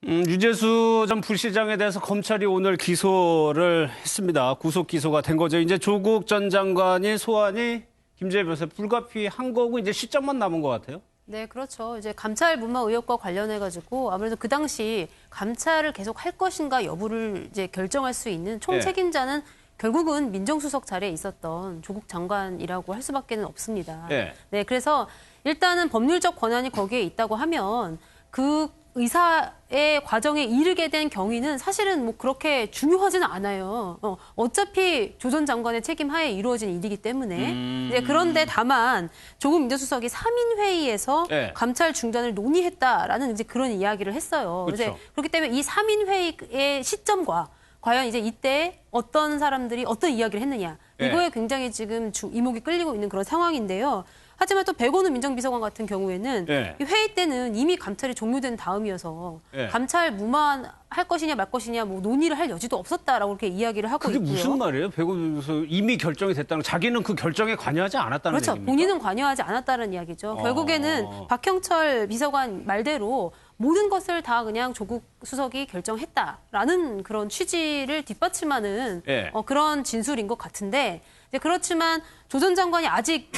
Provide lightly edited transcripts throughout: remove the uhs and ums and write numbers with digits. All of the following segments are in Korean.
유재수 전 부시장에 대해서 검찰이 오늘 기소를 했습니다. 구속 기소가 된 거죠. 이제 조국 전 장관이 소환이 김재현 변호사 불가피한 거고 이제 시점만 남은 것 같아요. 네, 그렇죠. 이제 감찰 무마 의혹과 관련해가지고 아무래도 그 당시 감찰을 계속 할 것인가 여부를 이제 결정할 수 있는 총책임자는 결국은 민정수석 자리에 있었던 조국 장관이라고 할 수밖에는 없습니다. 네, 그래서 일단은 법률적 권한이 거기에 있다고 하면 그 의사의 과정에 이르게 된 경위는 사실은 뭐 그렇게 중요하지는 않아요. 어차피 조 전 장관의 책임 하에 이루어진 일이기 때문에. 네, 그런데 다만 조국 민정수석이 3인 회의에서 감찰 중단을 논의했다라는 이제 그런 이야기를 했어요. 그렇죠. 그렇기 때문에 이 3인 회의의 시점과 과연 이제 이때 어떤 사람들이 어떤 이야기를 했느냐 이거에 굉장히 지금 이목이 끌리고 있는 그런 상황인데요. 하지만 또 백원우 민정비서관 같은 경우에는 이 회의 때는 이미 감찰이 종료된 다음이어서 감찰 무마할 것이냐 말 것이냐 뭐 논의를 할 여지도 없었다라고 그렇게 이야기를 하고 있고요. 그게 무슨 말이에요? 백원우 비서 이미 결정이 됐다는 자기는 그 결정에 관여하지 않았다는 그렇죠. 얘기입니까? 본인은 관여하지 않았다는 이야기죠. 결국에는 박형철 비서관 말대로 모든 것을 다 그냥 조국 수석이 결정했다라는 그런 취지를 뒷받침하는 그런 진술인 것 같은데 이제 그렇지만 조 전 장관이 아직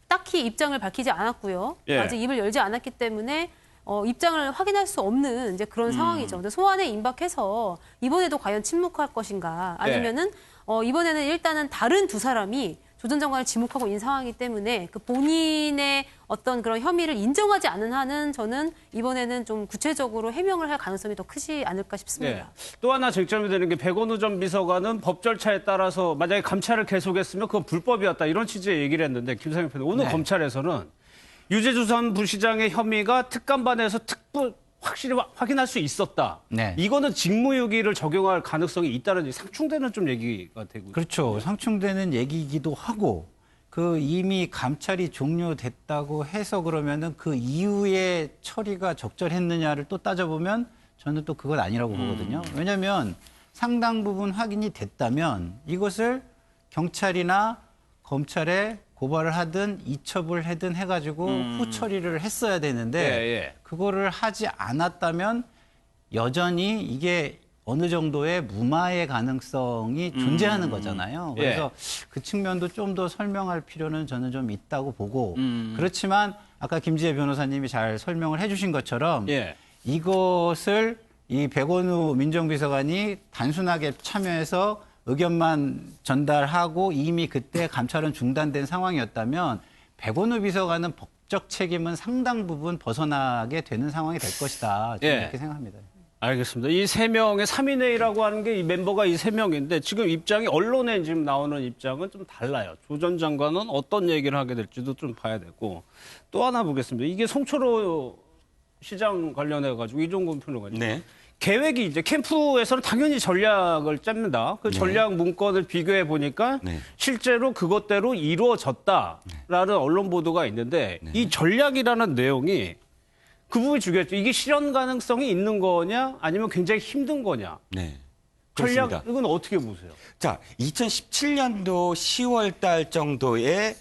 딱히 입장을 밝히지 않았고요. 아직 입을 열지 않았기 때문에 입장을 확인할 수 없는 이제 그런 상황이죠. 근데 소환에 임박해서 이번에도 과연 침묵할 것인가 아니면은 이번에는 일단은 다른 두 사람이 조 전 장관을 지목하고 있는 상황이기 때문에 그 본인의 어떤 그런 혐의를 인정하지 않는 한은 저는 이번에는 좀 구체적으로 해명을 할 가능성이 더 크지 않을까 싶습니다. 또 하나 쟁점이 되는 게 백원우 전 비서관은 법 절차에 따라서 만약에 감찰을 계속했으면 그건 불법이었다 이런 취지의 얘기를 했는데 김상현 변호사 오늘 검찰에서는 유재수 전 부시장의 혐의가 특감반에서 확실히 확인할 수 있었다. 이거는 직무유기를 적용할 가능성이 있다는 상충되는 좀 얘기가 되고. 그렇죠. 상충되는 얘기이기도 하고 그 이미 감찰이 종료됐다고 해서 그러면은 그 이후에 처리가 적절했느냐를 또 따져보면 저는 또 그건 아니라고 보거든요. 왜냐하면 상당 부분 확인이 됐다면 이것을 경찰이나 검찰에 고발을 하든 이첩을 하든 해가지고 후처리를 했어야 되는데 그거를 하지 않았다면 여전히 이게 어느 정도의 무마의 가능성이 존재하는 거잖아요. 그래서 그 측면도 좀 더 설명할 필요는 저는 좀 있다고 보고 그렇지만 아까 김지혜 변호사님이 잘 설명을 해주신 것처럼 이것을 이 백원우 민정비서관이 단순하게 참여해서 의견만 전달하고 이미 그때 감찰은 중단된 상황이었다면 백원우 비서관은 법적 책임은 상당 부분 벗어나게 되는 상황이 될 것이다. 저는 이렇게 생각합니다. 알겠습니다. 이 세 명의 3인회의라고 하는 게 이 멤버가 이 세 명인데 지금 입장이 언론에 지금 나오는 입장은 좀 달라요. 조 전 장관은 어떤 얘기를 하게 될지도 좀 봐야 되고 또 하나 보겠습니다. 이게 송철호 시장 관련해가지고 이종근 평론가님. 계획이 이제 캠프에서는 당연히 전략을 짭니다. 그 전략 문건을 비교해 보니까 실제로 그것대로 이루어졌다라는 언론 보도가 있는데 이 전략이라는 내용이 그 부분이 중요했죠. 이게 실현 가능성이 있는 거냐 아니면 굉장히 힘든 거냐. 전략 이건 어떻게 보세요? 자, 2017년도 10월 달 정도에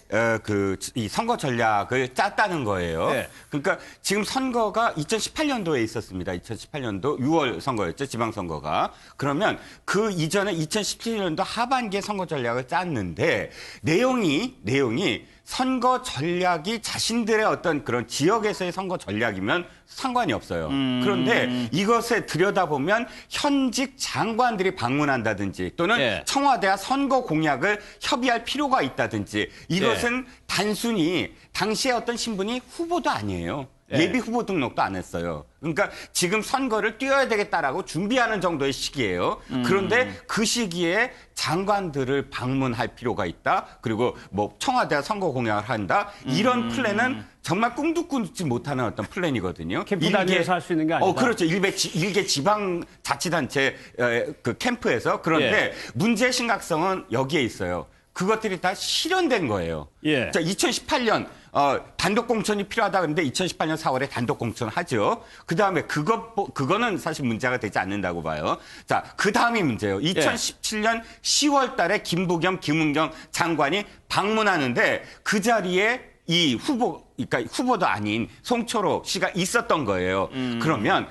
이 선거 전략을 짰다는 거예요. 그러니까 지금 선거가 2018년도에 있었습니다. 2018년도 6월 선거였죠. 지방선거가. 그러면 그 이전에 2017년도 하반기에 선거 전략을 짰는데 내용이 선거 전략이 자신들의 어떤 그런 지역에서의 선거 전략이면 상관이 없어요. 그런데 이것에 들여다보면 현직 장관들이 방문한다든지 또는 청와대와 선거 공약을 협의할 필요가 있다든지 이것은 단순히 당시에 어떤 신분이 후보도 아니에요. 예비 후보 등록도 안 했어요. 그러니까 지금 선거를 뛰어야 되겠다라고 준비하는 정도의 시기예요. 그런데 그 시기에 장관들을 방문할 필요가 있다. 그리고 뭐 청와대와 선거 공약을 한다. 이런 플랜은 정말 꿈도 꾸지 못하는 어떤 플랜이거든요. 캠프 단위에서 할 수 있는 게 아니다. 그렇죠. 일개 지방자치단체 그 캠프에서. 그런데 문제의 심각성은 여기에 있어요. 그것들이 다 실현된 거예요. 자, 2018년 단독 공천이 필요하다 그랬는데 2018년 4월에 단독 공천을 하죠. 그다음에 그거는 사실 문제가 되지 않는다고 봐요. 자, 그다음이 문제예요. 2017년 10월 달에 김부겸, 김은경 장관이 방문하는데 그 자리에 이 그러니까 후보도 아닌 송철호 씨가 있었던 거예요. 그러면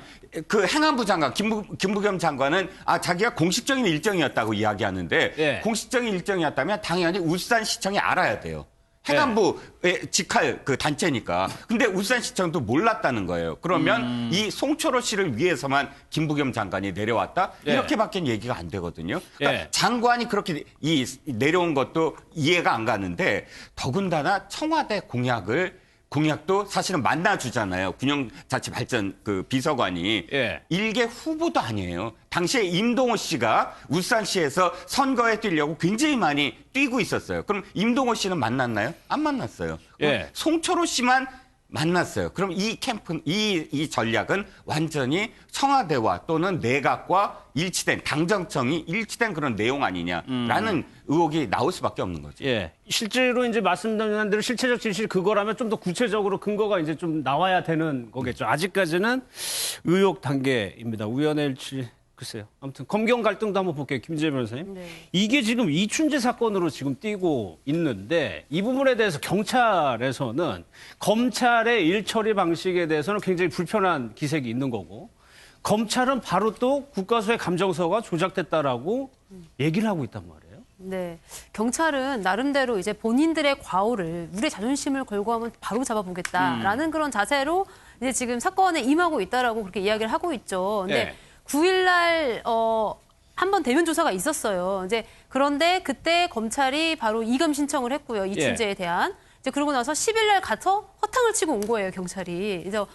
그 행안부 장관 김부겸 장관은 자기가 공식적인 일정이었다고 이야기하는데 예. 공식적인 일정이었다면 당연히 울산시청이 알아야 돼요. 행안부에 직할 그 단체니까. 근데 울산시청도 몰랐다는 거예요. 그러면 이 송철호 씨를 위해서만 김부겸 장관이 내려왔다? 예. 이렇게밖에 얘기가 안 되거든요. 그러니까 예. 장관이 그렇게 내려온 것도 이해가 안 가는데 더군다나 청와대 공약도 사실은 만나주잖아요. 균형자치발전 그 비서관이. 예. 일개 후보도 아니에요. 당시에 임동호 씨가 울산시에서 선거에 뛰려고 굉장히 많이 뛰고 있었어요. 그럼 임동호 씨는 만났나요? 안 만났어요. 예. 송철호 씨만 만났어요. 그럼 이 캠프, 이 전략은 완전히 청와대와 또는 내각과 일치된, 당정청이 일치된 그런 내용 아니냐라는 의혹이 나올 수밖에 없는 거죠. 예. 실제로 이제 말씀드린 대로 실체적 진실이 그거라면 좀 더 구체적으로 근거가 이제 좀 나와야 되는 거겠죠. 아직까지는 의혹 단계입니다. 우연의 일치. 글쎄요. 아무튼 검경 갈등도 한번 볼게요. 김재 변호사님. 네. 이게 지금 이춘재 사건으로 지금 뛰고 있는데 이 부분에 대해서 경찰에서는 검찰의 일처리 방식에 대해서는 굉장히 불편한 기색이 있는 거고 검찰은 바로 또 국가수의 감정서가 조작됐다라고 얘기를 하고 있단 말이에요. 네. 경찰은 나름대로 이제 본인들의 과오를 우리의 자존심을 걸고 하면 바로 잡아보겠다라는 그런 자세로 이제 지금 사건에 임하고 있다라고 그렇게 이야기를 하고 있죠. 근데 네. 9일날 한 번 대면 조사가 있었어요. 이제 그런데 그때 검찰이 바로 이감 신청을 했고요. 이춘재에 대한. 이제 그러고 나서 10일날 가서 허탕을 치고 온 거예요, 경찰이. 그래서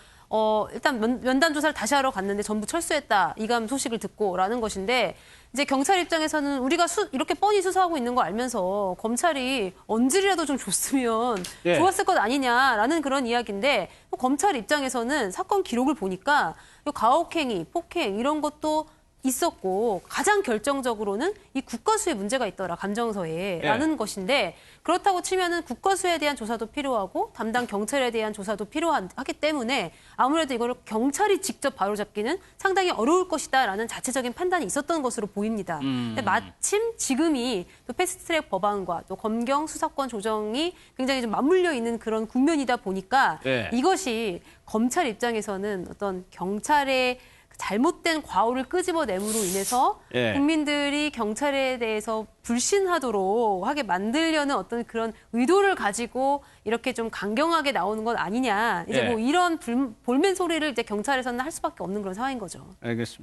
일단 면담 조사를 다시 하러 갔는데 전부 철수했다. 이감 소식을 듣고라는 것인데 이제 경찰 입장에서는 우리가 이렇게 뻔히 수사하고 있는 거 알면서 검찰이 언질이라도 좀 줬으면 예. 좋았을 것 아니냐라는 그런 이야기인데 또 검찰 입장에서는 사건 기록을 보니까 가혹행위, 폭행 이런 것도 있었고 가장 결정적으로는 이 국가수에 문제가 있더라 감정서에라는 것인데 그렇다고 치면은 국가수에 대한 조사도 필요하고 담당 경찰에 대한 조사도 필요하기 때문에 아무래도 이거를 경찰이 직접 바로잡기는 상당히 어려울 것이다라는 자체적인 판단이 있었던 것으로 보입니다. 근데 마침 지금이 또 패스트트랙 법안과 또 검경 수사권 조정이 굉장히 좀 맞물려 있는 그런 국면이다 보니까 이것이 검찰 입장에서는 어떤 경찰의 잘못된 과오를 끄집어냄으로 인해서 국민들이 경찰에 대해서 불신하도록 하게 만들려는 어떤 그런 의도를 가지고 이렇게 좀 강경하게 나오는 건 아니냐. 이제 뭐 이런 볼멘 소리를 이제 경찰에서는 할 수밖에 없는 그런 상황인 거죠. 알겠습니다.